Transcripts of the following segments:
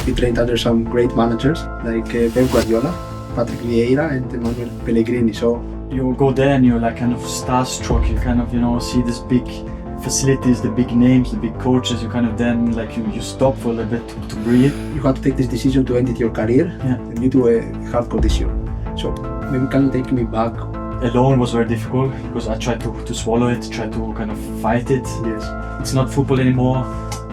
He trained under some great managers like Pep Guardiola, Vieira and Manuel Pellegrini. So you go there and you're like kind of starstruck. You kind of, see this big facilities, the big names, the big coaches. You kind of then like you stop for a little bit to breathe. You had to take this decision to end your career due to a heart condition. So maybe can you take me back? Alone was very difficult because I tried to swallow it, try to kind of fight it. Yes. It's not football anymore.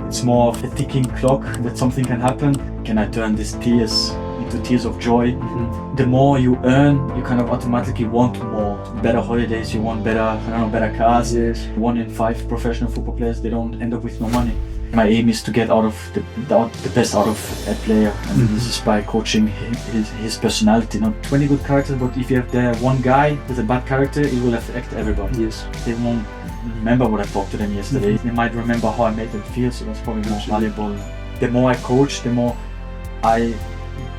It's more of a ticking clock that something can happen. Can I turn these tears into tears of joy? Mm-hmm. The more you earn, you kind of automatically want more. Better holidays, you want better cars. Yes. 1 in 5 professional football players, they don't end up with no money. My aim is to get out of the best out of a player, and this is by coaching his personality. Not 20 good characters, but if you have there one guy with a bad character, it will affect everybody. Yes. They won't remember what I talked to them yesterday. They might remember how I made them feel, so that's probably more valuable. The more I coach, the more I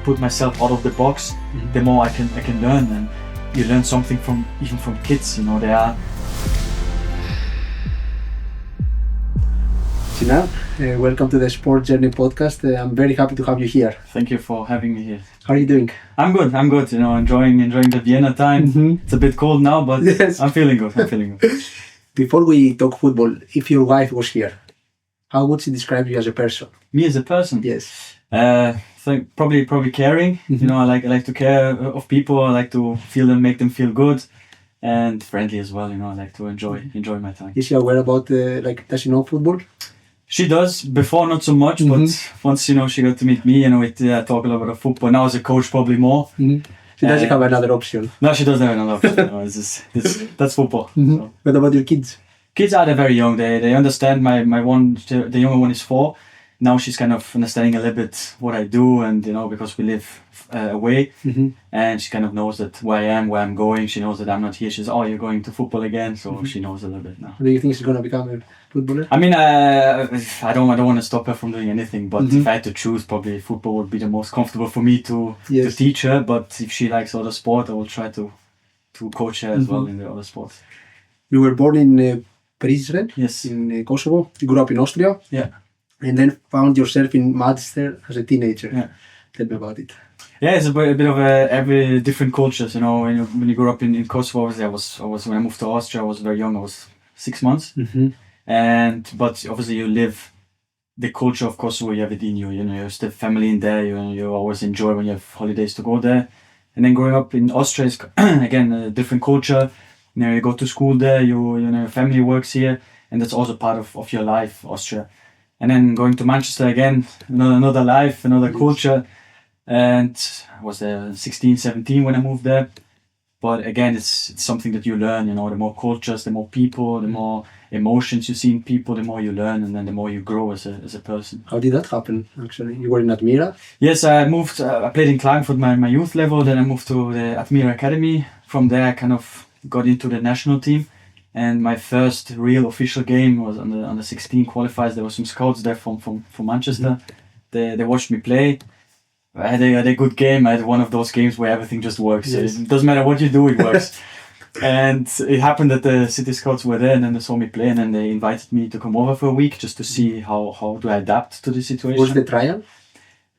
put myself out of the box, the more I can learn, and you learn something even from kids. They are. Sinan, welcome to the Sport Journey podcast. I'm very happy to have you here. Thank you for having me here. How are you doing? I'm good. Enjoying the Vienna time. It's a bit cold now, but yes. I'm feeling good. Before we talk football, if your wife was here, how would she describe you as a person? Me as a person? Yes. So probably caring. I like to care of people. I like to feel them, make them feel good, and friendly as well. I like to enjoy my time. Is she aware about does she know football? She does. Before, not so much, but once she got to meet me, we talk a lot about football. Now as a coach, probably more. She doesn't have another option. No, she doesn't have another option. That's football. So. What about your kids? Kids are very young. They understand. My one, the younger one is 4. Now she's kind of understanding a little bit what I do, and because we live away, and she kind of knows that where I am, where I'm going. She knows that I'm not here. She's you're going to football again, so she knows a little bit now. Do you think she's gonna become a footballer? I mean, I don't want to stop her from doing anything, but if I had to choose, probably football would be the most comfortable for me to teach her. But if she likes other sport, I will try to coach her as well in the other sports. You were born in Prizren, yes, in Kosovo. You grew up in Austria. Yeah. And then found yourself in Manchester as a teenager. Yeah. Tell me about it. Yeah, it's a bit of every different cultures. When you grow up in Kosovo, obviously I was when I moved to Austria, I was very young. I was 6 months. But obviously you live the culture of Kosovo. You have it in you. You have still family in there. You always enjoy when you have holidays to go there. And then growing up in Austria is again a different culture. You go to school there. Your family works here, and that's also part of your life, Austria. And then going to Manchester again, another life, another culture. And I was there 16, 17 when I moved there. But again, it's something that you learn, the more cultures, the more people, the more emotions you see in people, the more you learn, and then the more you grow as a person. How did that happen, actually? You were in Admira? Yes, I moved, I played in Klagenfurt my youth level, then I moved to the Admira Academy. From there, I kind of got into the national team. And my first real official game was on the 16 qualifiers. There were some scouts there from Manchester. They watched me play. I had a good game. I had one of those games where everything just works. Yes. It doesn't matter what you do, it works. And it happened that the city scouts were there, and then they saw me play, and then they invited me to come over for a week just to see how do I adapt to the situation. Was the trial?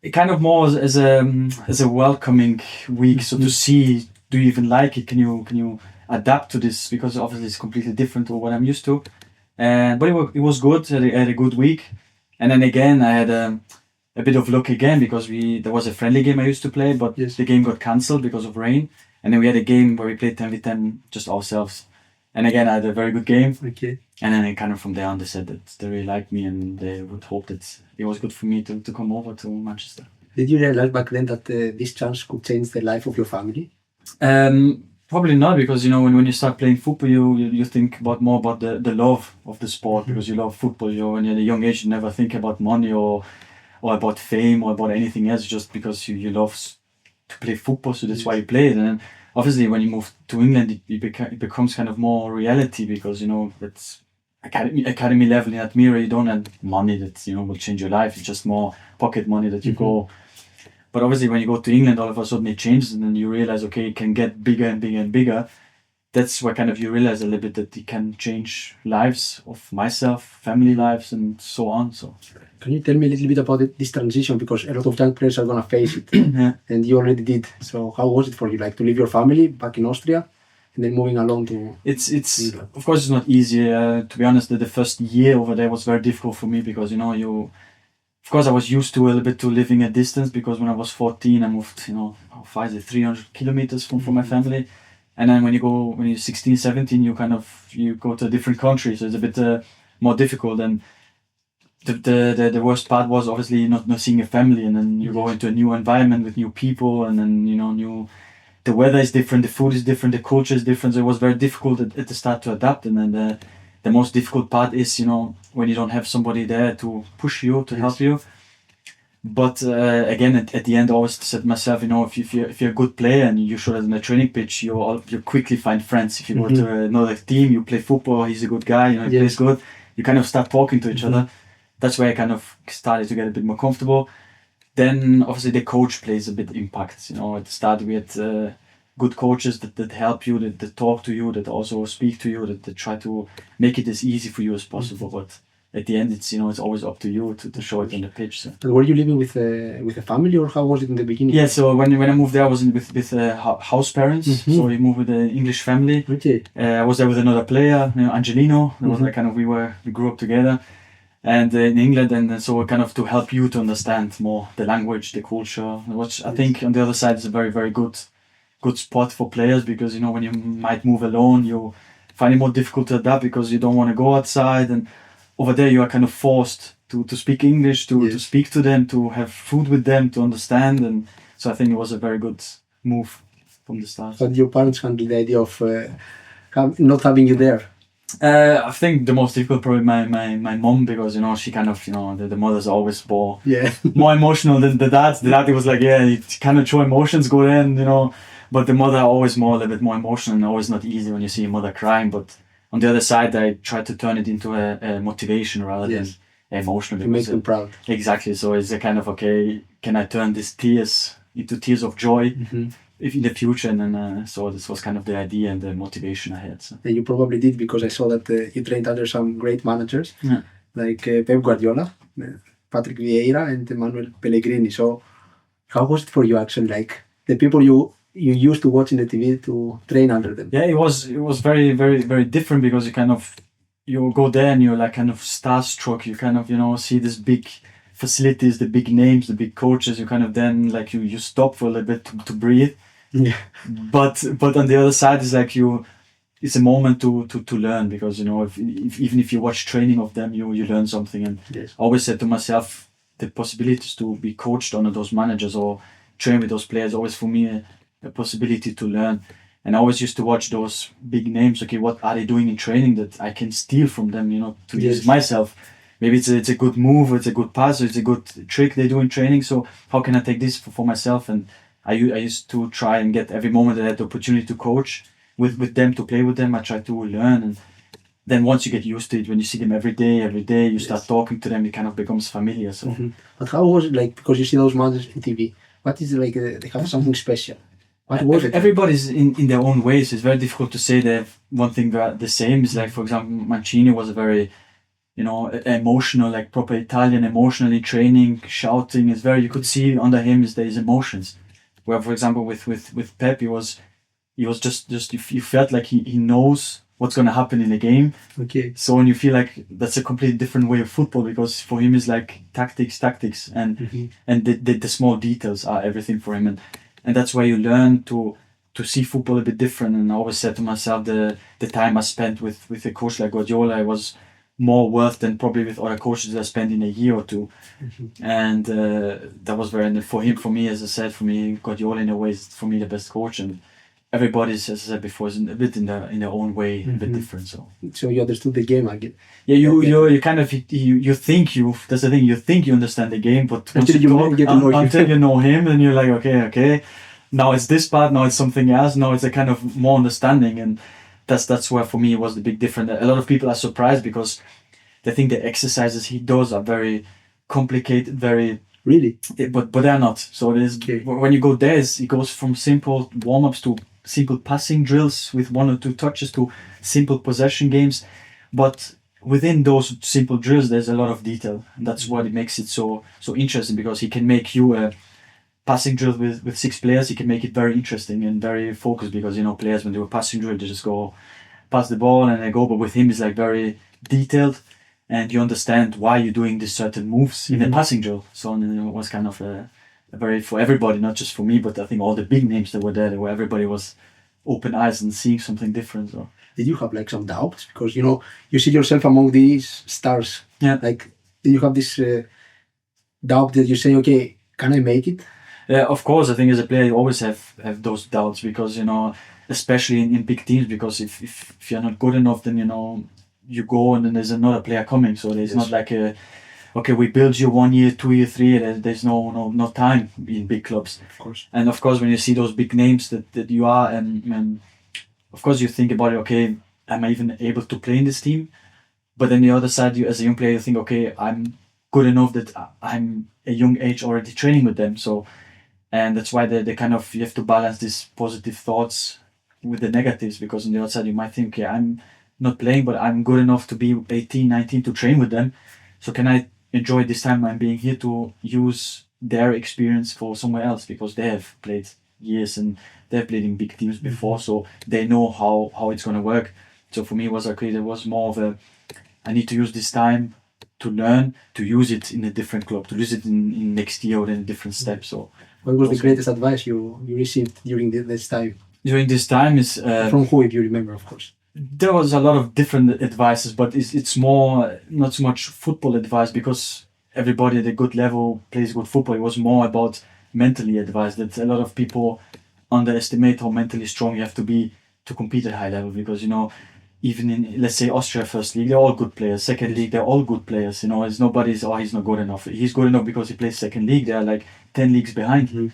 It kind of more as a welcoming week, so to see, do you even like it? Can you adapt to this, because obviously it's completely different to what I'm used to, but it was good. I had a good week, and then again I had a bit of luck again, because there was a friendly game I used to play, but the game got cancelled because of rain, and then we had a game where we played 10v10 just ourselves, and again I had a very good game. Okay. And then kind of from there on they said that they really liked me, and they would hope that it was good for me to come over to Manchester. Did you realize back then that this chance could change the life of your family? Probably not, because when you start playing football, you think more about the love of the sport, because you love football. When you're at a young age, you never think about money or about fame or about anything else, just because you love to play football, so that's why you play it. And then obviously when you move to England, it becomes kind of more reality, because that's academy level in Admira. You don't have money that will change your life. It's just more pocket money that you go. But obviously when you go to England, all of a sudden it changes, and then you realize, okay, it can get bigger and bigger and bigger. that's where kind of you realize a little bit that it can change lives of myself, family lives, and so on. So can you tell me a little bit about this transition, because a lot of young players are gonna face it, yeah. and you already did. So how was it for you, like to leave your family back in Austria, and then moving along to? It's of course it's not easy. To be honest, the first year over there was very difficult for me because of course I was used to a little bit to living a distance, because when I was 14 I moved 300 kilometers from my family, and then when you're 16, 17 you go to a different country, so it's a bit more difficult. And the worst part was obviously not seeing your family, and then you go into a new environment with new people, and then the weather is different, the food is different, the culture is different, so it was very difficult at the start to adapt. And then the most difficult part is when you don't have somebody there to push you, to help you. But again, at the end, I always said to myself, if you're a good player and you show that on the training pitch, you quickly find friends. If you go to another team, you play football, he's a good guy, he plays good, you kind of start talking to each other. That's where I kind of started to get a bit more comfortable. Then obviously the coach plays a bit impact. At the start we had good coaches that help you, that talk to you, that also speak to you, that try to make it as easy for you as possible. But at the end, it's always up to you to show it on the pitch. So. And were you living with a family, or how was it in the beginning? Yeah, so when I moved there, I was with house parents. So we moved with an English family. Okay. I was there with another player, Angelino. It was like we grew up together, and in England, and so kind of to help you to understand more the language, the culture, which I think on the other side is a very, very good spot for players, because when you might move alone, you find it more difficult to adapt because you don't want to go outside, and over there you are kind of forced to speak English, to speak to them, to have food with them, to understand. And so I think it was a very good move from the start. How did your parents handle the idea of not having you there? I think the most difficult probably my mom, because she kind of the mothers are always more emotional than the dads. The dad was like, you kind of show emotions, go in, but the mother always a little bit more emotional, and always not easy when you see a mother crying. But on the other side, I try to turn it into a motivation rather than emotional. To make them proud. Exactly. So it's a kind of, okay, can I turn these tears into tears of joy if in the future? And then so this was kind of the idea and the motivation I had. So. And you probably did, because I saw that you trained under some great managers like Pep Guardiola, Patrick Vieira, and Manuel Pellegrini. So how was it for you actually, like the people you used to watch in the TV, to train under them? Yeah, it was very, very, very different, because you go there and you're like kind of starstruck. You kind of see these big facilities, the big names, the big coaches. You kind of then like you stop for a little bit to breathe. Yeah. But on the other side, it's like it's a moment to learn, because even if you watch training of them, you learn something. And I always said to myself, the possibilities to be coached under those managers or train with those players, always for me a possibility to learn. And I always used to watch those big names. Okay, what are they doing in training that I can steal from them, to use myself? Maybe it's a good move, it's a good pass, it's a good trick they do in training. So how can I take this for myself? And I used to try and get every moment that I had the opportunity to coach with them, to play with them. I try to learn. And then once you get used to it, when you see them every day, you start talking to them, it kind of becomes familiar. So. But how was it like, because you see those managers in TV, what is it like, they have something special? What was it? Everybody's in their own ways. It's very difficult to say they have one thing the same. It's like, for example, Mancini was a very, emotional, like proper Italian, emotionally training, shouting. It's very, you could see under him is there is emotions. Where, for example, with Pep, he was just you felt like he knows what's going to happen in the game. Okay. So when you feel like that's a completely different way of football, because for him it's like tactics, and the small details are everything for him. And that's where you learn to see football a bit different. And I always said to myself, the time I spent with a coach like Guardiola, it was more worth than probably with other coaches that I spent in a year or two. And that was very, for me, as I said, Guardiola in a way is for me the best coach. And everybody's, as I said before, is a bit in their own way, a bit different. So you understood the game again. Yeah, you kind of you think that's the thing. You think you understand the game, but until you know him, and you're like, okay, now it's this part, now it's something else, now it's a kind of more understanding, and that's where for me it was the big difference. A lot of people are surprised because they think the exercises he does are very complicated, very. Really? But they're not. So when you go there, it goes from simple warm-ups to simple passing drills with 1 or 2 touches to simple possession games. But within those simple drills, there's a lot of detail. And that's what it makes it so interesting, because he can make you a passing drill with 6 players. He can make it very interesting and very focused, because, players, when they do a passing drill, they just go pass the ball and they go. But with him, it's like very detailed, and you understand why you're doing these certain moves in a passing drill. So it was kind of a very, for everybody, not just for me, but I think all the big names that were there, where everybody was open eyes and seeing something different. So. Did you have like some doubts? Because, you see yourself among these stars. Yeah. Like, did you have this doubt that you say, okay, can I make it? Yeah, of course. I think as a player, you always have those doubts, because, especially in big teams, because if you're not good enough, then, you go and then there's another player coming. So there's not like okay, we build you 1 year, 2 year, 3 year. There's no time in big clubs. Of course. And of course, when you see those big names that you are, and of course you think about it, okay, am I even able to play in this team? But then the other side, you as a young player, you think, okay, I'm good enough that I'm a young age already training with them. So, and that's why they kind of, you have to balance these positive thoughts with the negatives, because on the other side you might think, okay, I'm not playing, but I'm good enough to be 18, 19 to train with them. So can I enjoy this time I'm being here to use their experience for somewhere else, because they have played years and they've played in big teams before, so they know how it's going to work. So for me, it was okay, there was more of I need to use this time to learn, to use it in a different club, to use it in next year or in a different step. So what was the greatest advice you received during this time? During this time is from who, if you remember, of course. There was a lot of different advices, but it's more not so much football advice, because everybody at a good level plays good football. It was more about mentally advice, that a lot of people underestimate how mentally strong you have to be to compete at high level, because even in, let's say, Austria first league, they're all good players. Second league, they're all good players. It's nobody's, he's not good enough. He's good enough because he plays second league. They're like 10 leagues behind. Mm-hmm.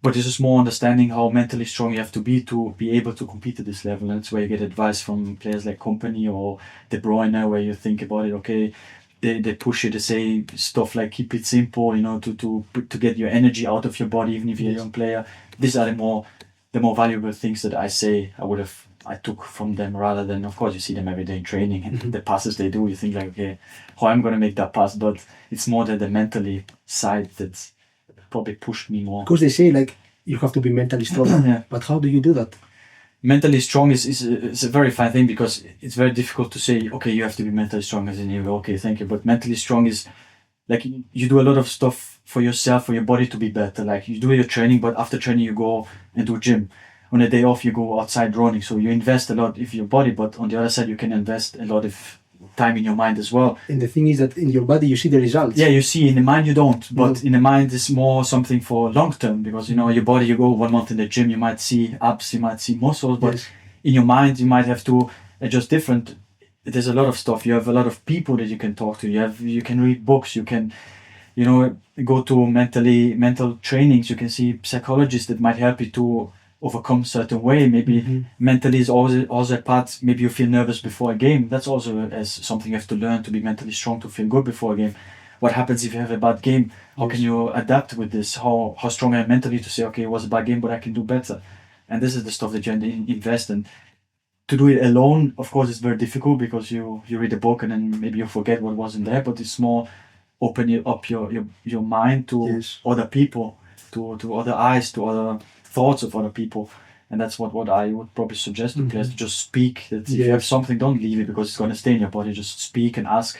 But it's just more understanding how mentally strong you have to be able to compete at this level. And that's where you get advice from players like Kompany or De Bruyne, where you think about it, okay, they push you to say stuff like keep it simple, to get your energy out of your body, even if you're a young player. These are the more valuable things that I took from them, rather than, of course, you see them every day in training and the passes they do, you think like, okay, how I'm going to make that pass? But it's more the mentally side that's probably pushed me more. Because they say like you have to be mentally strong. Yeah. But how do you do that? Mentally strong is a very fine thing, because it's very difficult to say, okay, you have to be mentally strong, as in you go, okay, thank you. But mentally strong is like you do a lot of stuff for yourself, for your body to be better. Like you do your training, but after training you go and do gym. On a day off you go outside running. So you invest a lot in your body, but on the other side you can invest a lot of time in your mind as well. And the thing is that in your body you see the results. Yeah, you see. In the mind you don't, but in the mind it's more something for long term, because your body, you go 1 month in the gym, you might see abs, you might see muscles, but in your mind you might have to adjust different. There's a lot of stuff. You have a lot of people that you can talk to. You can read books, you can go to mental trainings, you can see psychologists that might help you to overcome certain way. Maybe mentally is also a part. Maybe you feel nervous before a game. That's also as something you have to learn, to be mentally strong, to feel good before a game. What happens if you have a bad game? How can you adapt with this? How strong I am mentally to say, okay, it was a bad game, but I can do better. And this is the stuff that you invest in. To do it alone, of course, it's very difficult, because you read a book and then maybe you forget what was in there. But it's more open up your mind to other people, to other eyes, to other thoughts of other people. And that's what I would probably suggest to players, to just speak. That if you have something, don't leave it, because it's going to stay in your body. Just speak and ask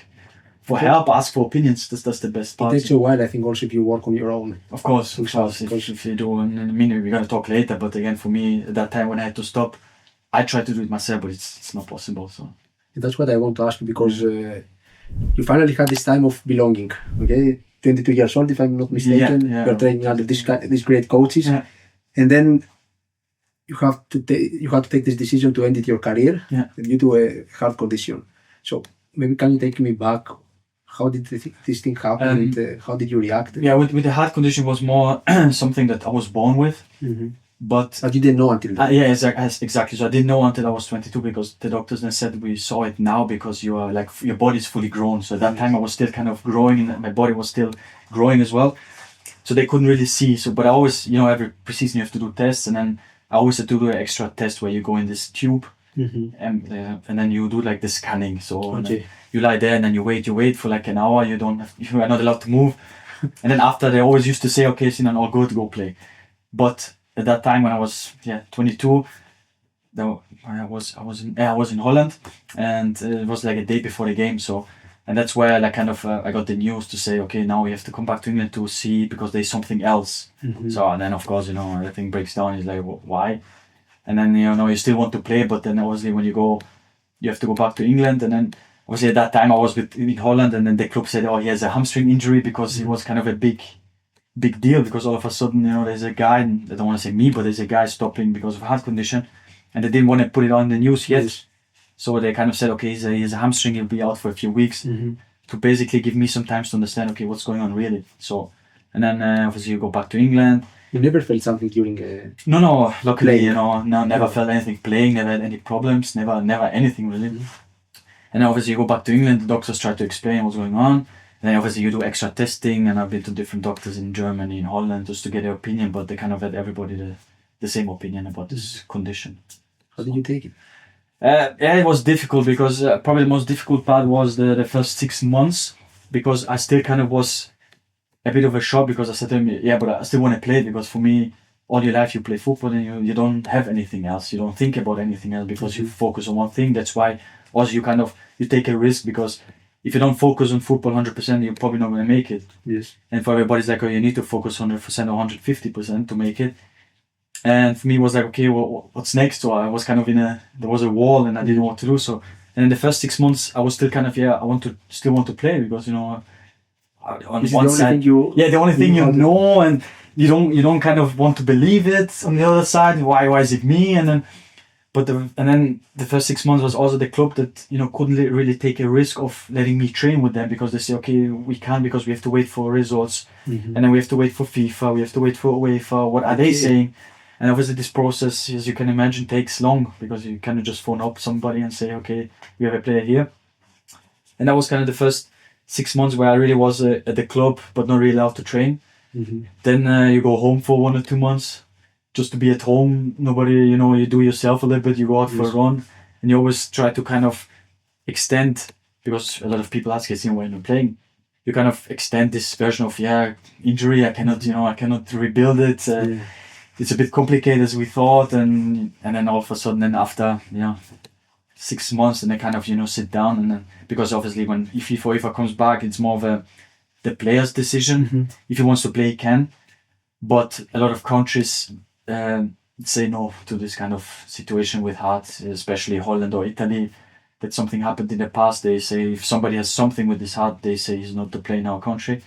for help, ask for opinions. That's the best part. It takes a while, I think, also if you work on your own. Of course. If you do, and I mean, we're going to talk later, but again, for me, at that time when I had to stop, I tried to do it myself, but it's not possible. So that's what I want to ask you, because you finally had this time of belonging, okay? 22 years old, if I'm not mistaken. You're training under these great coaches. Yeah. And then you have to take this decision to end your career due to a heart condition. So maybe can you take me back? How did this thing happen? And how did you react? Yeah, with the heart condition was more something that I was born with. But you didn't know until then? Yeah, exactly. So I didn't know until I was 22, because the doctors then said, we saw it now because you are like, your body is fully grown. So at that time I was still kind of growing, and my body was still growing as well. So they couldn't really see. So, but I always, every preseason you have to do tests, and then I always had to do an extra test where you go in this tube and then you do like the scanning. So you lie there and then you wait for like an hour. You are not allowed to move. And then after, they always used to say, okay, Sinan, all good, go play. But at that time when I was 22, I was in Holland, and it was like a day before the game. So, and that's where like kind of I got the news to say, okay, now we have to come back to England to see because there's something else. So, and then of course, everything breaks down. It's like, why? And then you still want to play, but then obviously when you go, you have to go back to England. And then obviously at that time I was in Holland, and then the club said, oh, he has a hamstring injury, because it was kind of a big deal, because all of a sudden, there's a guy, and I don't want to say me, but there's a guy stopping because of a heart condition, and they didn't want to put it on the news yet. Yes. So they kind of said, okay, he has a hamstring, he'll be out for a few weeks, to basically give me some time to understand, okay, what's going on really. So, and then obviously you go back to England. You never felt something during No, luckily, never felt anything playing, never had any problems, never anything really. And then obviously you go back to England, the doctors try to explain what's going on. And then obviously you do extra testing, and I've been to different doctors in Germany, in Holland, just to get their opinion, but they kind of had everybody the same opinion about this condition. How did you take it? It was difficult, because probably the most difficult part was the first 6 months, because I still kind of was a bit of a shock, because I said to him, yeah, but I still want to play, because for me, all your life you play football and you don't have anything else. You don't think about anything else, because you focus on one thing. That's why also you take a risk, because if you don't focus on football 100%, you're probably not going to make it. Yes. And for everybody's like, oh, you need to focus 100% or 150% to make it. And for me, it was like, okay, well, what's next? So I was kind of there was a wall, and I didn't know what to do. So, and in the first 6 months, I was still kind of, still want to play, because, on one side, the only thing and you don't kind of want to believe it. On the other side, why is it me? And then the first 6 months was also the club that couldn't really take a risk of letting me train with them, because they say, okay, we can't, because we have to wait for results, and then we have to wait for FIFA, we have to wait for UEFA. What are they saying? And obviously this process, as you can imagine, takes long, because you kind of just phone up somebody and say, okay, we have a player here. And that was kind of the first 6 months where I really was at the club, but not really allowed to train. Then you go home for 1 or 2 months, just to be at home. Nobody, you do yourself a little bit, you go out for a run, and you always try to kind of extend, because a lot of people ask, when you're playing, you kind of extend this version of, injury, I cannot rebuild it. It's a bit complicated as we thought, and then all of a sudden, then after 6 months, and they kind of sit down, and then, because obviously when if FIFA comes back, it's more of the player's decision. If he wants to play, he can, but a lot of countries say no to this kind of situation with heart, especially Holland or Italy. That something happened in the past, they say if somebody has something with his heart, they say he's not to play in our country.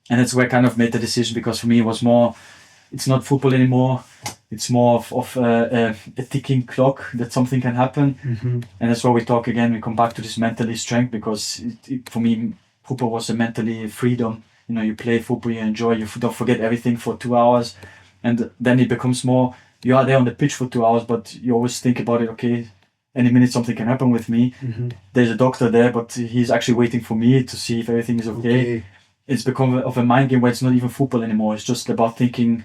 And that's where I kind of made the decision, because for me it was more, it's not football anymore, it's more of a ticking clock, that something can happen. And that's why we talk again, we come back to this mentally strength, because for me football was a mentally freedom. You play football, you enjoy, you don't forget everything for 2 hours, and then it becomes more, you are there on the pitch for 2 hours, but you always think about it, okay, any minute something can happen with me. There's a doctor there, but he's actually waiting for me to see if everything is okay. It's become of a mind game where it's not even football anymore. It's just about thinking,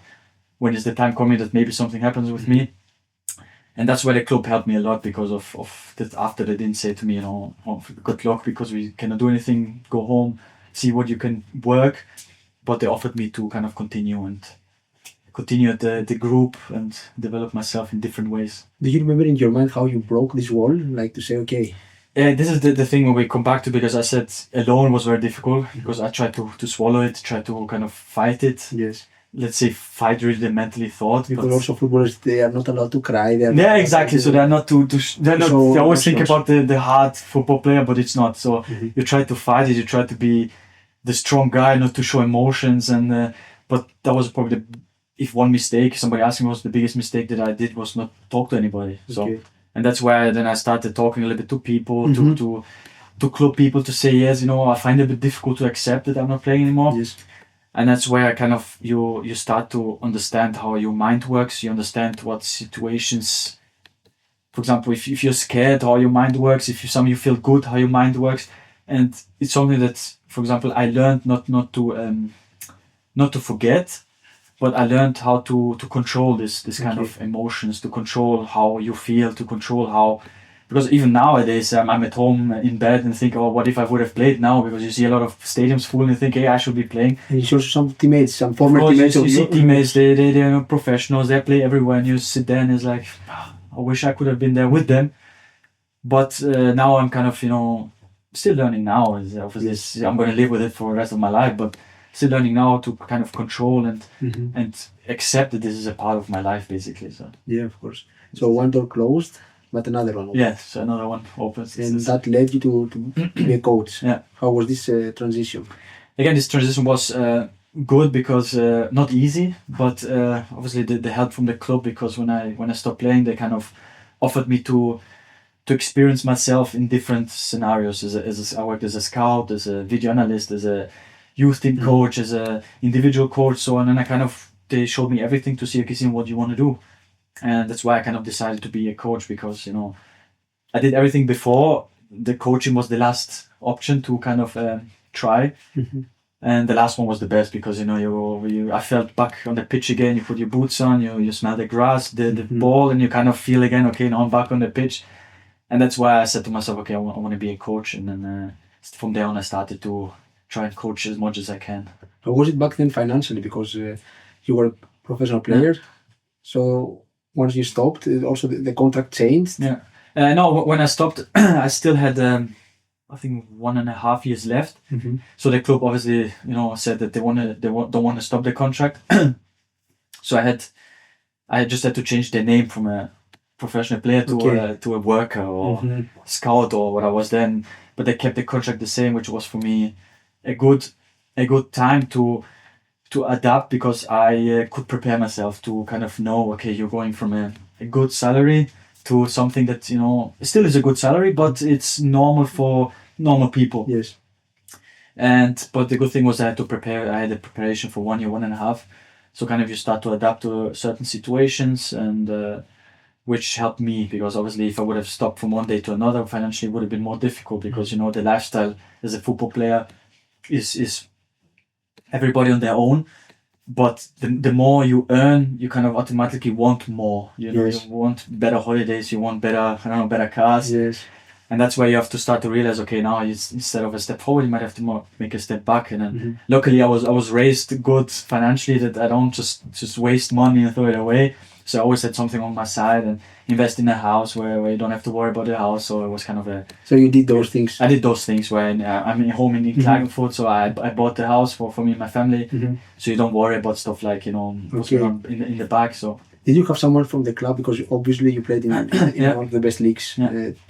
when is the time coming that maybe something happens with me? And that's where the club helped me a lot, because of that. After they didn't say to me, good luck, because we cannot do anything, go home, see what you can work. But they offered me to kind of continue at the group and develop myself in different ways. Do you remember in your mind how you broke this wall? Like to say, okay. This is the thing when we come back to, because I said alone was very difficult, because I tried to swallow it, try to kind of fight it. Yes. Let's say fight really mentally thought. Because also footballers, they are not allowed to cry. Exactly. So they're not they always think about the hard football player, but it's not. So you try to fight it, you try to be the strong guy, not to show emotions. And but that was probably if one mistake, somebody asked me, was the biggest mistake that I did was not talk to anybody. So, and that's why then I started talking a little bit to people, to club people, to say, yes, I find it a bit difficult to accept that I'm not playing anymore. Yes. And that's where kind of you start to understand how your mind works. You understand what situations, for example, if you're scared, how your mind works. If you feel good, how your mind works. And it's something that, for example, I learned not to forget, but I learned how to control this kind of emotions, to control how you feel, to control how. Because even nowadays, I'm at home in bed and think, oh, what if I would have played now? Because you see a lot of stadiums full and you think, hey, I should be playing. And you saw some teammates, some former teammates. You see teammates, they're professionals, they play everywhere, and you sit there and it's like, I wish I could have been there with them. But now I'm kind of, still learning now. Obviously, I'm going to live with it for the rest of my life, but still learning now to kind of control and accept that this is a part of my life, basically. So yeah, of course. So one door closed, but another one opened. Yes, another one opens. And that led you to be a coach. Yeah. How was this transition? Again, this transition was good because not easy, but obviously the help from the club, because when I stopped playing, they kind of offered me to experience myself in different scenarios. I worked as a scout, as a video analyst, as a youth team coach, as a individual coach, so on. And they showed me everything to see, okay, Sinan, what do you want to do? And that's why I kind of decided to be a coach, because I did everything before. The coaching was the last option to kind of try, and the last one was the best, because I felt back on the pitch again. You put your boots on, you smell the grass, the ball, and you kind of feel again, okay, now I'm back on the pitch. And that's why I said to myself, okay, I want to be a coach. And then from there on, I started to try and coach as much as I can. How was it back then financially? Because you were a professional player. So once you stopped, also the contract changed? Yeah. No, when I stopped, I still had, I think, 1.5 years left. So the club obviously, said that they don't want to stop the contract. So I just had to change the name from a professional player to a worker or scout or what I was then, but they kept the contract the same, which was for me a good time to adapt, because I could prepare myself to kind of know, okay, you're going from a good salary to something that still is a good salary, but it's normal for normal people. Yes. But the good thing was I had a preparation for 1 year, 1.5. So kind of you start to adapt to certain situations, and which helped me, because obviously if I would have stopped from one day to another, financially it would have been more difficult, because the lifestyle as a football player is everybody on their own, but the more you earn, you kind of automatically want more. You want better holidays, you want better cars. Yes. And that's where you have to start to realize, okay, now instead of a step forward, you might have to make a step back. And then luckily I was raised good financially, that I don't just waste money and throw it away. So I always had something on my side, and invest in a house where you don't have to worry about the house. So it was kind of So you did those things? I did those things where I'm home in Klagenfurt, so I bought the house for me and my family. So you don't worry about stuff like, what's going on in the back. So did you have someone from the club, because obviously you played in one of the best leagues,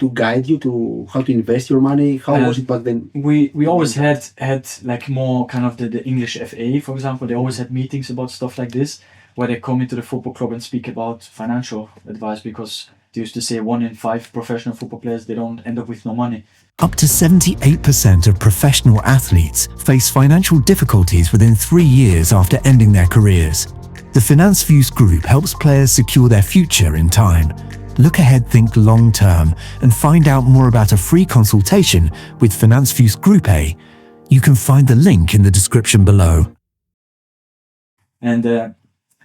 to guide you to how to invest your money? How was it back then? We always had like more kind of the English FA, for example. They always had meetings about stuff like this, where they come into the football club and speak about financial advice, because they used to say 1 in 5 professional football players, they don't end up with no money. Up to 78% of professional athletes face financial difficulties within 3 years after ending their careers. The Finanzfuse Group helps players secure their future in time. Look ahead, think long term, and find out more about a free consultation with Finanzfuse Group A. You can find the link in the description below. And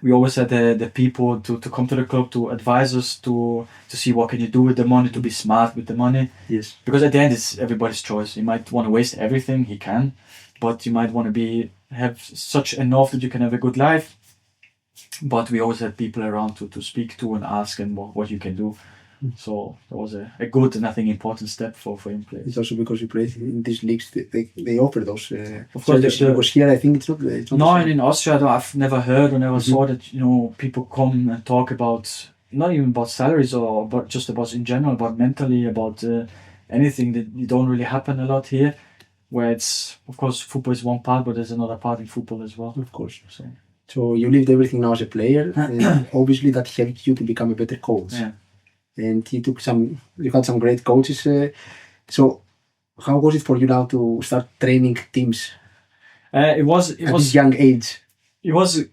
we always had the people to come to the club to advise us to see what can you do with the money, to be smart with the money. Yes. Because at the end it's everybody's choice. You might want to waste everything, he can, but you might want to have such enough that you can have a good life. But we always had people around to speak to and ask, and what you can do. So that was a good and I think important step for young players. It's also because you played in these leagues, they offer those. Of course, because here I think it's not. No, and in Austria I've never heard or never saw that people come and talk about, not even about salaries but just about in general, about mentally, about anything that don't really happen a lot here. Where it's, of course, football is one part, but there's another part in football as well. Of course. So you lived everything now as a player, and obviously that helped you to become a better coach. Yeah. And you had some great coaches. So how was it for you now to start training teams? It was at this young age. It was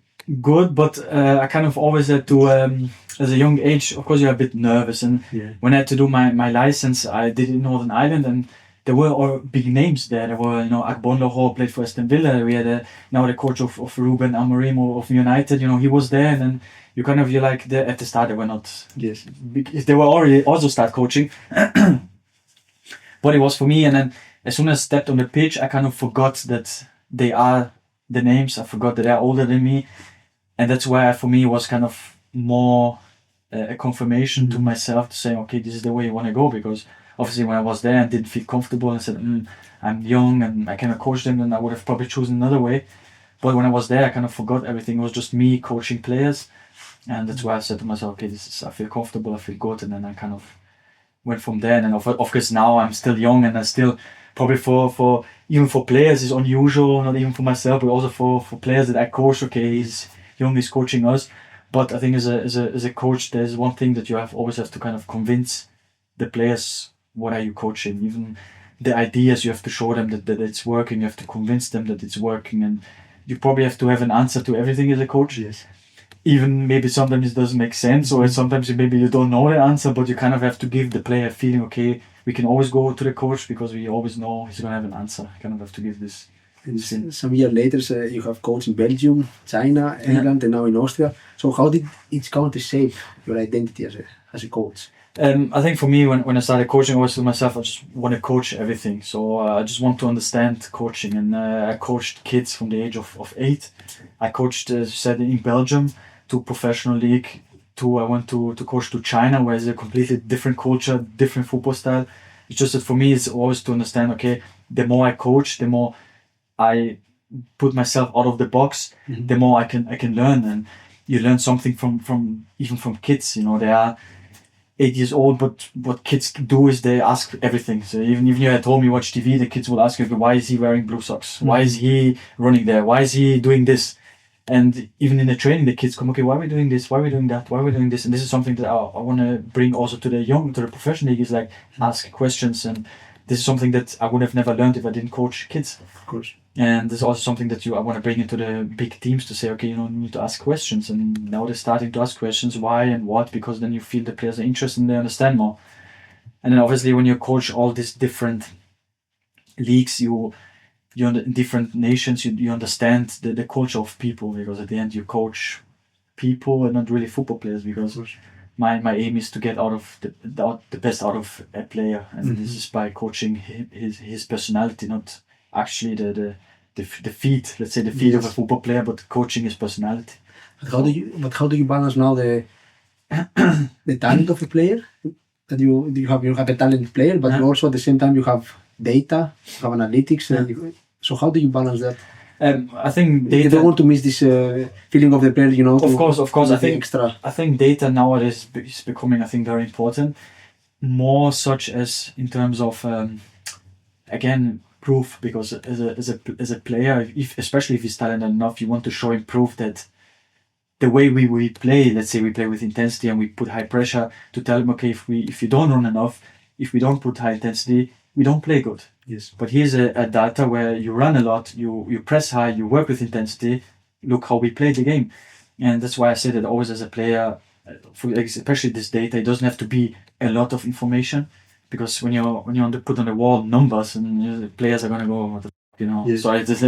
good, but I kind of always had to, as a young age, of course you're a bit nervous. And when I had to do my license, I did it in Northern Ireland, and there were all big names there. There were, Agbonlahor played for Aston Villa. We had now the coach of Ruben Amorim of United. He was there, and then you're like at the start they were not. Yes. They were already also start coaching, but it was for me. And then as soon as I stepped on the pitch, I kind of forgot that they are the names. I forgot that they're older than me, and that's why for me it was kind of more a confirmation to myself to say, okay, this is the way you want to go, because. Obviously, when I was there and didn't feel comfortable and said, I'm young and I cannot coach them, then I would have probably chosen another way. But when I was there, I kind of forgot everything. It was just me coaching players. And that's why I said to myself, okay, I feel comfortable, I feel good. And then I kind of went from there. And of course, now I'm still young, and I still, probably for even for players, it's unusual, not even for myself, but also for players that I coach. Okay, he's young, he's coaching us. But I think as a coach, there's one thing that you always have to kind of convince the players. What are you coaching? Even the ideas, you have to show them that it's working. You have to convince them that it's working, and you probably have to have an answer to everything as a coach. Yes. Even maybe sometimes it doesn't make sense, or sometimes maybe you don't know the answer, but you kind of have to give the player a feeling. Okay, we can always go to the coach because we always know he's gonna have an answer. You kind of have to give this. And some years later, you have coached in Belgium, China, England, and now in Austria. So how did each country shape your identity as a coach? I think for me, when I started coaching, I always told myself I just want to coach everything. So I just want to understand coaching, and I coached kids from the age of 8. I coached, as you said, in Belgium to professional league. I went to coach to China, where it's a completely different culture, different football style. It's just that for me, it's always to understand. Okay, the more I coach, the more I put myself out of the box, the more I can learn, and you learn something from even from kids. They are 8 years old, but what kids do is they ask everything. So even if you're at home, you watch TV, the kids will ask you, why is he wearing blue socks? Why is he running there? Why is he doing this? And even in the training, the kids come, okay, why are we doing this? Why are we doing that? Why are we doing this? And this is something that I want to bring also to the professional league, is like ask questions. And this is something that I would have never learned if I didn't coach kids. Of course. And this is also something that I want to bring into the big teams to say, okay, you need to ask questions. And now they're starting to ask questions, why and what, because then you feel the players are interested and they understand more. And then obviously when you coach all these different leagues, you're in different nations, you understand the culture of people, because at the end you coach people and not really football players, because my aim is to get out of the best out of a player. And this is by coaching his personality, not actually the feet, let's say the feet of a football player, but coaching his personality. But how do you balance now the talent of a player? That you have a talented player, but you also at the same time you have data, you have analytics. So how do you balance that? I think data. You don't want to miss this feeling of the player, Of course. I think data nowadays is becoming, I think, very important. More such as in terms of again, proof, because as a player, especially if he's talented enough, you want to show him proof that the way we play, let's say we play with intensity and we put high pressure, to tell him, okay, if you don't run enough, if we don't put high intensity, we don't play good. Yes. But here's a data where you run a lot, you press high, you work with intensity. Look how we play the game. And that's why I say that always as a player, especially this data, it doesn't have to be a lot of information, because when you put on the wall numbers, and the players are gonna go, what the Yes. Sorry, it's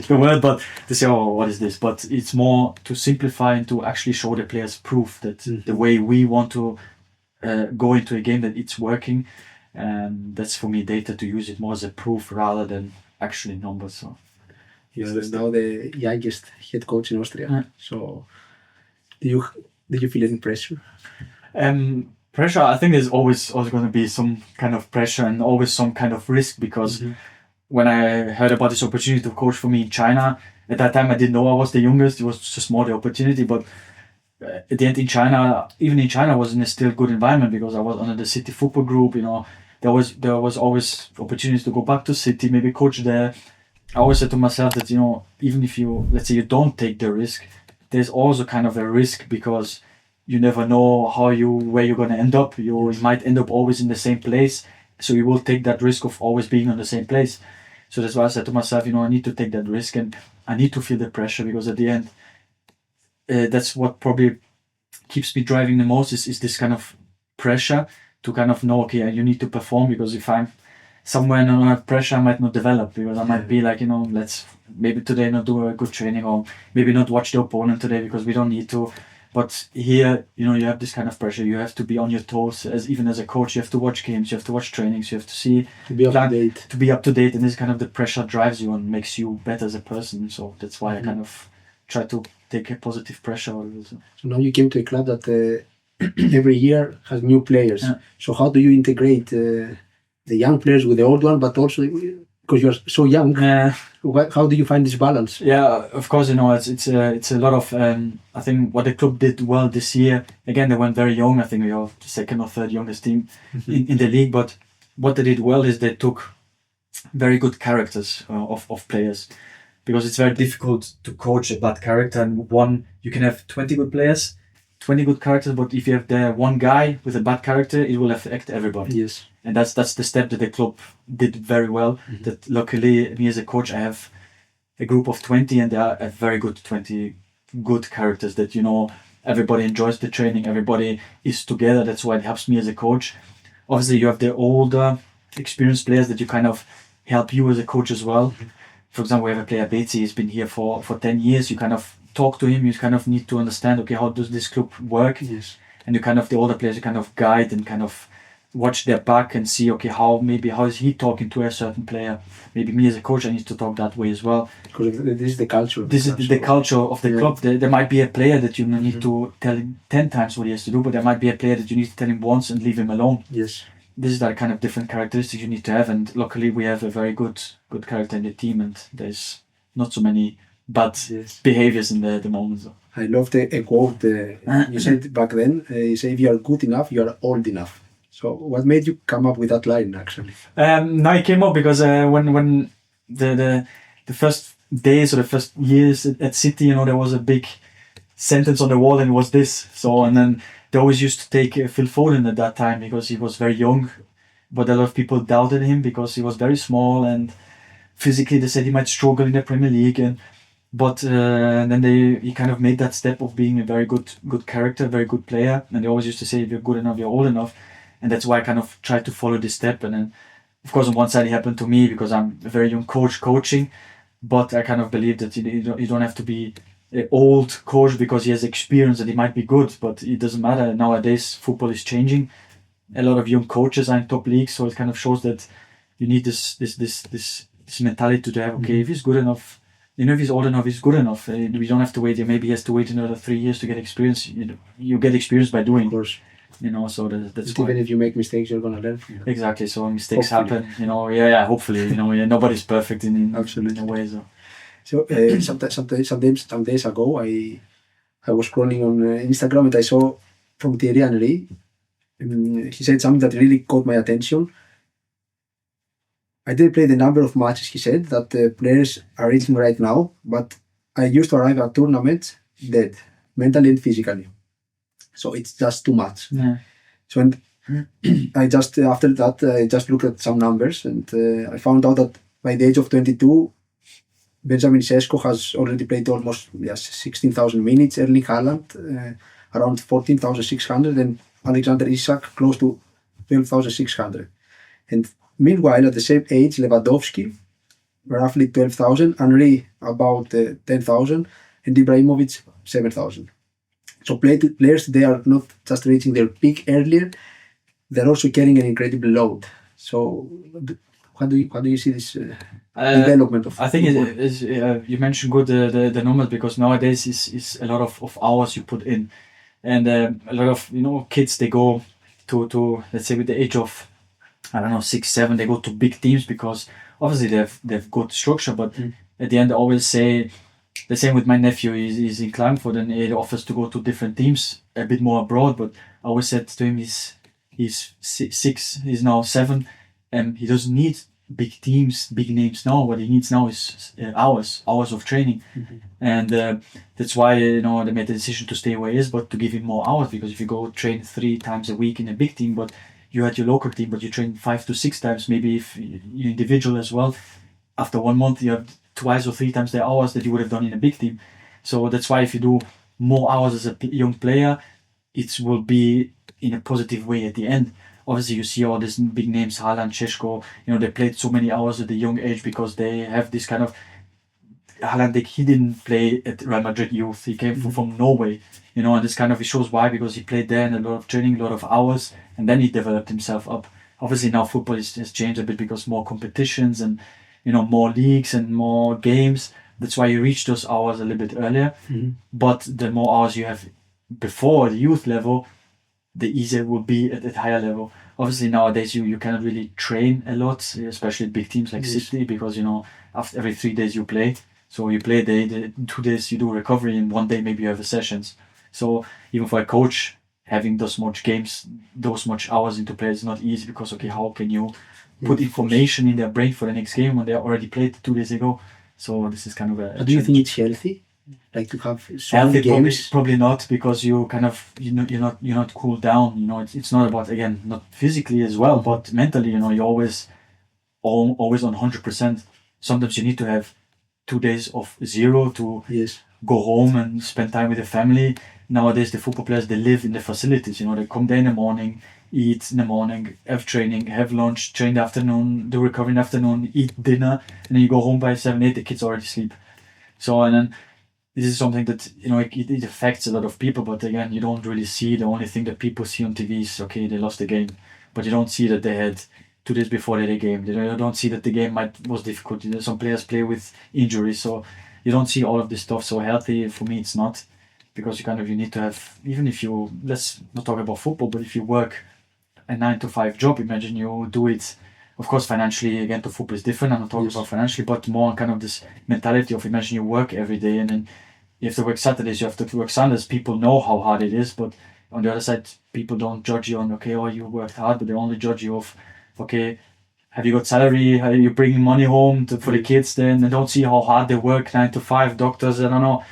the word, but they say, oh, what is this? But it's more to simplify and to actually show the players proof that the way we want to go into a game, that it's working. And that's for me data, to use it more as a proof rather than actually numbers. So you're now the youngest head coach in Austria. So did you feel any pressure? Pressure, I think there's always going to be some kind of pressure and always some kind of risk, because when I heard about this opportunity to coach for me in China, at that time I didn't know I was the youngest. It was just more the opportunity, but at the end even in China I was in a still good environment, because I was under the City football group. There was always opportunities to go back to City, maybe coach there. I always said to myself that even if let's say you don't take the risk, there's also kind of a risk, because you never know where you're going to end up. You might end up always in the same place, so you will take that risk of always being on the same place. So that's why I said to myself, I need to take that risk, and I need to feel the pressure, because at the end, that's what probably keeps me driving the most, is this kind of pressure to kind of know, okay, you need to perform, because if I'm somewhere under pressure I might not develop, because I might be like, let's maybe today not do a good training, or maybe not watch the opponent today because we don't need to. But here, you have this kind of pressure. You have to be on your toes, even as a coach. You have to watch games, you have to watch trainings, you have to see, to be up to date. To be up to date, and this kind of the pressure drives you and makes you better as a person. So that's why I kind of try to take a positive pressure out of it. So now you came to a club that every year has new players. Yeah. So how do you integrate the young players with the old one, but also because you're so young? How do you find this balance? Yeah, of course, it's a lot of. I think what the club did well this year. Again, they went very young. I think we are the second or third youngest team in the league. But what they did well is they took very good characters of players, because it's very difficult to coach a bad character. And you can have 20 good players, 20 good characters, but if you have the one guy with a bad character, it will affect everybody. Yes. And that's the step that the club did very well. That luckily, me as a coach, I have a group of 20, and they are a very good 20 good characters that, everybody enjoys the training, everybody is together. That's why it helps me as a coach. Obviously, you have the older, experienced players that you kind of help you as a coach as well. For example, we have a player, Bytyqi, he's been here for 10 years. You kind of talk to him, you kind of need to understand, okay, how does this club work? Yes. And you kind of, the older players, you kind of guide and kind of watch their back and see, okay, how is he talking to a certain player? Maybe me as a coach, I need to talk that way as well. Because this is the culture. This is the culture of the club. There might be a player that you need to tell him 10 times what he has to do, but there might be a player that you need to tell him once and leave him alone. Yes. This is that kind of different characteristics you need to have, and luckily we have a very good character in the team, and there's not so many bad behaviors in the moment. So. I loved a quote you said back then. You say, if you are good enough, you are old enough. So what made you come up with that line, actually? Now it came up because when the first days or the first years at City, there was a big sentence on the wall, and it was this. So, and then they always used to take Phil Foden at that time because he was very young, but a lot of people doubted him because he was very small, and physically they said he might struggle in the Premier League. But then he kind of made that step of being a very good character, very good player, and they always used to say, if you're good enough, you're old enough. And that's why I kind of tried to follow this step. And then, of course, on one side it happened to me because I'm a very young coach coaching, but I kind of believe that you don't have to be an old coach because he has experience and he might be good, but it doesn't matter. Nowadays, football is changing. A lot of young coaches are in top leagues, so it kind of shows that you need this mentality to have, okay, if he's good enough, if he's old enough, he's good enough. We don't have to wait. Maybe he has to wait another 3 years to get experience. You get experience by doing. Of course. So that's even if you make mistakes, you're gonna learn. Exactly. So mistakes happen. Hopefully. Nobody's perfect in a way. So some days ago, I was scrolling on Instagram and I saw from Thierry Henry. He said something that really caught my attention. I didn't play the number of matches, he said, that the players are reaching right now, but I used to arrive at tournaments dead, mentally and physically. So it's just too much. Yeah. So after that, I just looked at some numbers, and I found out that by the age of 22, Benjamin Sesko has already played almost 16,000 minutes, Erling Haaland around 14,600, and Alexander Isak close to 12,600. And meanwhile, at the same age, Lewandowski, roughly 12,000, Henry about 10,000, and Ibrahimovic 7,000. So players, they are not just reaching their peak earlier, they're also carrying an incredible load. So how do you see this development of I think you mentioned good the numbers, because nowadays is a lot of hours you put in, and a lot of kids, they go to let's say with the age of 6, 7, they go to big teams because obviously they've good structure, but at the end I always say the same with my nephew. He's in Klagenfurt and he offers to go to different teams a bit more abroad, but I always said to him, he's 6, he's now 7, and he doesn't need big teams, big names now. What he needs now is hours of training, and that's why they made the decision to stay where he is, but to give him more hours, because if you go train 3 times a week in a big team, but you had your local team, but you train 5 to 6 times, maybe if you're individual as well, after 1 month you have 2 or 3 times the hours that you would have done in a big team. So that's why if you do more hours as a young player, it will be in a positive way at the end. obviously you see all these big names, Haaland, Šeško, they played so many hours at a young age because they have this kind of, Haaland, he didn't play at Real Madrid youth. He came from Norway, and this kind of, it shows why, because he played there and a lot of training, a lot of hours, and then he developed himself up. Obviously now football has changed a bit because more competitions and, more leagues and more games. That's why you reach those hours a little bit earlier. But the more hours you have before the youth level, the easier it will be at higher level. Obviously nowadays you cannot really train a lot, especially big teams like City, because after every 3 days you play. So you play the 2 days you do recovery, and 1 day maybe you have a sessions. So even for a coach, having those much games, those much hours into play is not easy, because how can you put information in their brain for the next game when they already played 2 days ago? So this is kind of a do you think it's healthy? Like to have so healthy many games? Probably not, because you kind of you're not cooled down. It's not about, again, not physically as well, but mentally. You're always on 100%. Sometimes you need to have 2 days of zero to go home and spend time with the family. Nowadays the football players, they live in the facilities. They come there in the morning, eat in the morning, have training, have lunch, train in the afternoon, do recovery in the afternoon, eat dinner, and then you go home by 7, 8, the kids already sleep. So, and then this is something that, it affects a lot of people, but again, you don't really see. The only thing that people see on TV is, okay, they lost the game, but you don't see that they had 2 days before the game. You don't see that the game was difficult. Some players play with injuries, so you don't see all of this stuff. So healthy, for me, it's not, because you need to have, even if you, let's not talk about football, but if you work a 9 to 5 job, imagine you do it, of course financially, again, to football is different. I'm not talking about financially, but more kind of this mentality of, imagine you work every day, and then you have to work Saturdays, you have to work Sundays. People know how hard it is, but on the other side, people don't judge you on, you worked hard, but they only judge you of, have you got salary? Are you bringing money home for the kids? Then they don't see how hard they work, 9 to 5, doctors, I don't know.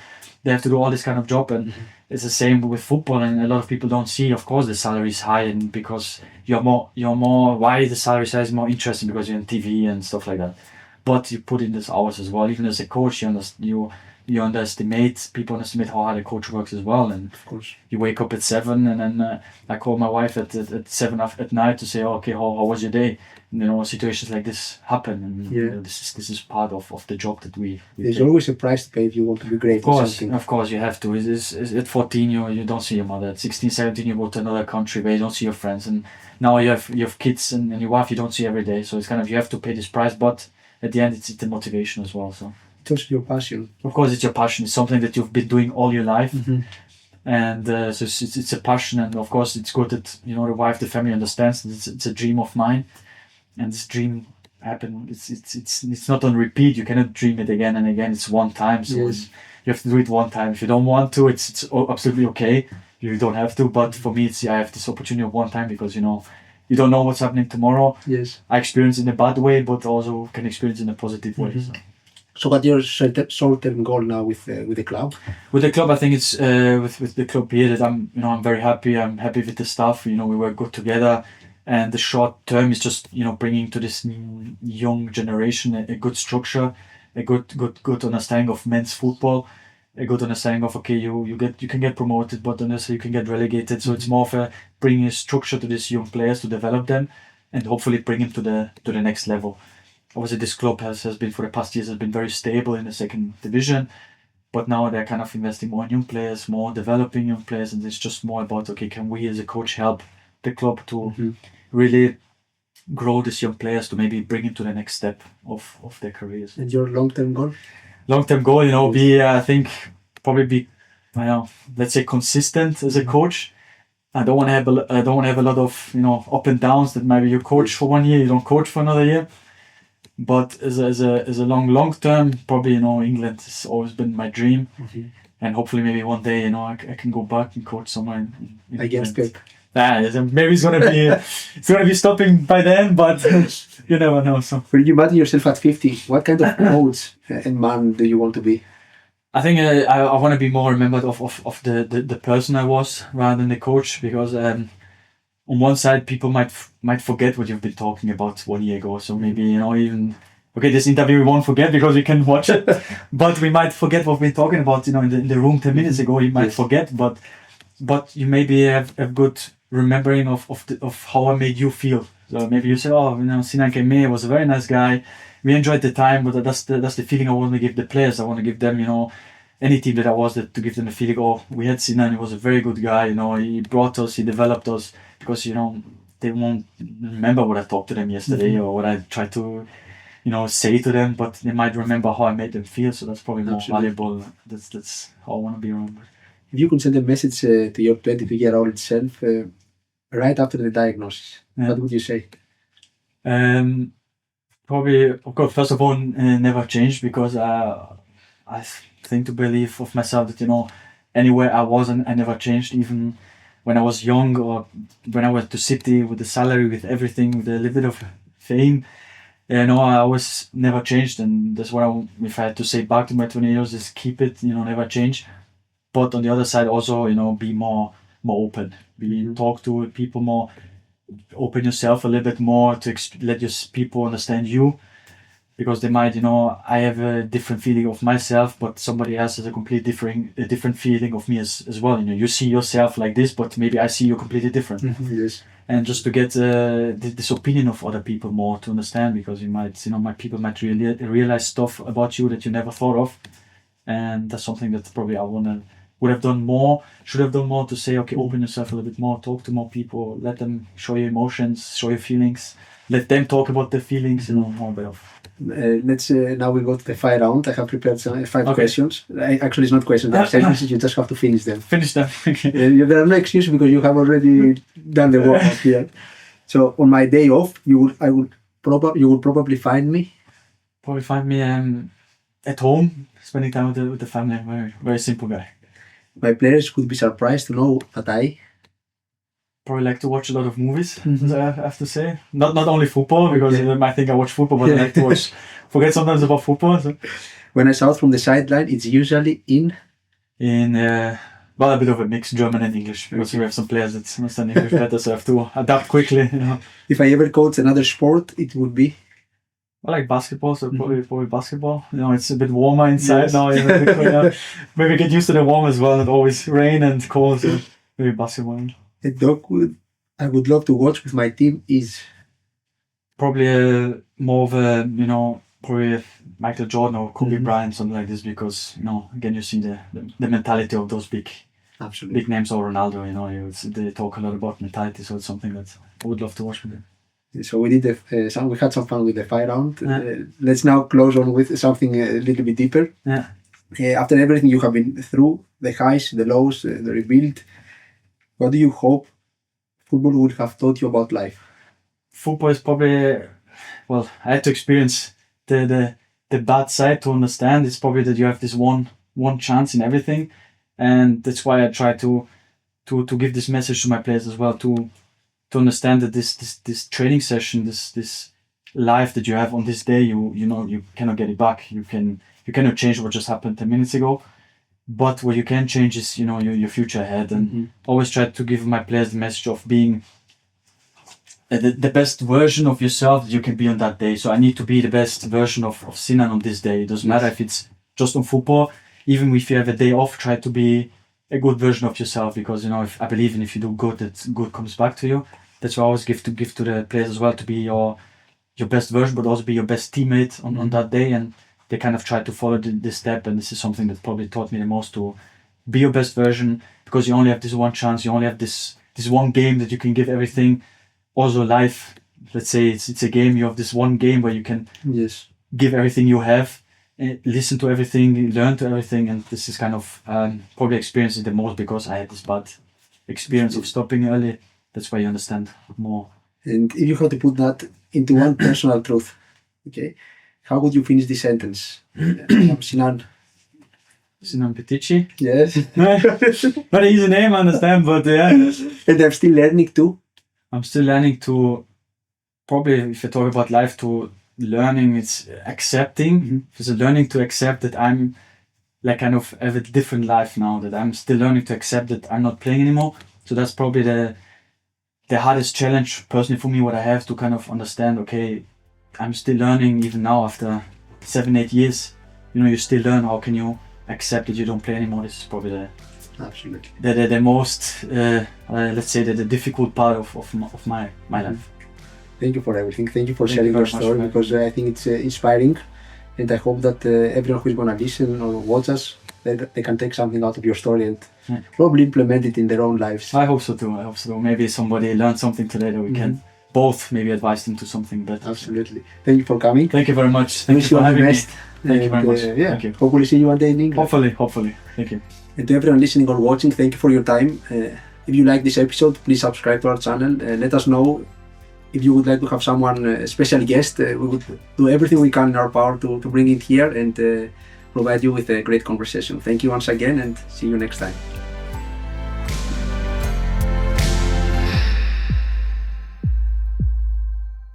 They have to do all this kind of job, and it's the same with football. And a lot of people don't see, of course, the salary is high, and because you're more, why the salary size is more interesting, because you're on TV and stuff like that. But you put in these hours as well. Even as a coach, you underestimate, people underestimate how hard a coach works as well. And of course, you wake up at 7, and then I call my wife at 7 at night to say, how was your day? And, situations like this happen, and this is part of the job that we there's take. always a price to pay if you want to be great. Of course you have to. At 14 you don't see your mother. At 16, 17 you go to another country where you don't see your friends, and now you have kids and your wife you don't see every day. So it's kind of, you have to pay this price, but at the end it's the motivation as well. So it's also your passion. Of course, it's your passion. It's something that you've been doing all your life, and so it's a passion. And of course, it's good that the wife, the family understands that it's a dream of mine, and this dream happened. It's not on repeat. You cannot dream it again and again. It's one time, so you have to do it one time. If you don't want to, it's absolutely okay. You don't have to. But for me, I have this opportunity of one time, because you don't know what's happening tomorrow. Yes, I experience in a bad way, but also can experience in a positive way. So what's your short-term goal now with the club? With the club, I think it's with the club here that I'm very happy. I'm happy with the staff. We work good together, and the short term is just bringing to this young generation a good structure, a good understanding of men's football, a good understanding of you can get promoted, but not necessarily you can get relegated. So it's more of bringing a structure to these young players to develop them, and hopefully bring them to the next level. Obviously, this club has been, for the past years, has been very stable in the second division, but now they're kind of investing more in young players, more developing young players, and it's just more about, can we as a coach help the club to really grow these young players, to maybe bring them to the next step of their careers. And your long-term goal? Long-term goal, be let's say consistent as a coach. I don't want to have a lot of up and downs, that maybe you coach for 1 year, you don't coach for another year. But as a long term, probably England has always been my dream, and hopefully maybe one day I can go back and coach somewhere in against Pep. Maybe it's gonna be stopping by then, but you never know. So when you imagine yourself at 50, what kind of coach and man do you want to be? I think I want to be more remembered of the person I was, rather than the coach, because on one side, people might forget what you've been talking about 1 year ago. So maybe, even, this interview we won't forget because we can watch it, but we might forget what we've been talking about, in the room 10 minutes ago. You might forget, but you maybe have good remembering of how I made you feel. So maybe you say, oh, Sinan came here, was a very nice guy. We enjoyed the time, but that's the feeling I want to give the players. I want to give them, any team that I was, to give them a feeling, oh, we had Sinan, he was a very good guy, he brought us, he developed us, because, they won't remember what I talked to them yesterday or what I tried to, say to them, but they might remember how I made them feel, so that's probably more valuable. That's how I want to be remembered. If you could send a message to your 23-year-old self right after the diagnosis, what would you say? Probably, of course, first of all, never change, because I think to believe of myself that, anywhere I was, I never changed, even when I was young or when I went to city with the salary, with everything, with a little bit of fame. I always never changed, and that's what if I had to say back to my 20 years, is keep it, never change. But on the other side also, be more open, talk to people more, open yourself a little bit more to let your people understand you, because they might, I have a different feeling of myself, but somebody else has a completely different feeling of me as well. You see yourself like this, but maybe I see you completely different. Yes. And just to get this opinion of other people more, to understand, because you might, my people might really realize stuff about you that you never thought of, and that's something that probably I would have done more, should have done more, to say, okay, open yourself a little bit more, talk to more people, let them show your emotions, show your feelings, let them talk about their feelings, more better. Let's now we go to the 5 round. I have prepared 5 questions. Actually, it's not questions, they're sentences, you just have to finish them. Finish them. There are no excuses, because you have already done the work here. So on my day off, you would probably find me. Probably find me at home, spending time with the family. Very, very simple guy. My players could be surprised to know that I probably like to watch a lot of movies, I have to say. Not only football, because they might think I watch football, but I like to forget sometimes about football. So. When I shout from the sideline, it's usually in a bit of a mix, German and English, because we have some players that understand English better, so I have to adapt quickly. If I ever coach another sport, it would be? I like basketball, so probably basketball. It's a bit warmer inside now. Maybe get used to the warm as well, not always rain and cold, so maybe basketball. A dog I would love to watch with my team is? Probably more of a, probably Michael Jordan or Kobe Bryant, something like this, because, again, you see the mentality of those big names, or Ronaldo, they talk a lot about mentality, so it's something that I would love to watch with them. So we did we had some fun with the 5 round. Let's now close on with something a little bit deeper. After everything you have been through, the highs, the lows, the rebuild, what do you hope football would have taught you about life? Football is probably, I had to experience the bad side to understand. It's probably that you have this one chance in everything, and that's why I try to give this message to my players as well, to understand that this training session, this life that you have on this day, you cannot get it back. You cannot change what just happened 10 minutes ago. But what you can change is, your future ahead, and always try to give my players the message of being the best version of yourself that you can be on that day. So I need to be the best version of Sinan on this day. It doesn't matter if it's just on football. Even if you have a day off, try to be a good version of yourself, because if I believe if you do good, that good comes back to you. That's what I always give to the players as well, to be your best version, but also be your best teammate on that day. And they kind of try to follow this step, and this is something that probably taught me the most, to be your best version, because you only have this one chance, you only have this one game that you can give everything. Also life, let's say it's a game, you have this one game where you can give everything you have, listen to everything, learn to everything, and this is kind of probably experiencing the most, because I had this bad experience of stopping early. That's why you understand more. And if you have to put that into one personal truth, okay, how would you finish this sentence? Sinan Bytyqi. Yes. Not an easy name, I understand, but yeah. And I'm still learning too. I'm still learning to, probably if you talk about life, to learning, it's accepting. It's learning to accept that I'm kind of have a different life now, that I'm still learning to accept that I'm not playing anymore. So that's probably the hardest challenge personally for me, what I have to kind of understand, okay, I'm still learning even now after 7-8 years. You still learn, how can you accept that you don't play anymore. This is probably Absolutely. the most, let's say, the difficult part of my life. Thank you for everything. Thank you for Thank sharing you your very much, story, man. because I think it's inspiring, and I hope that everyone who is going to listen or watch us, they can take something out of your story and probably implement it in their own lives. I hope so too. Maybe somebody learned something today that we can both maybe advise them to something better. Absolutely. Thank you for coming. Thank you very much. I Thank wish you you for all the having me. best. Thank you very much. Yeah, Thank you. hopefully see you one day in England. Hopefully. Thank you. And to everyone listening or watching, thank you for your time. If you like this episode, please subscribe to our channel. Let us know if you would like to have someone, a special guest. We would do everything we can in our power to bring it here and provide you with a great conversation. Thank you once again, and see you next time.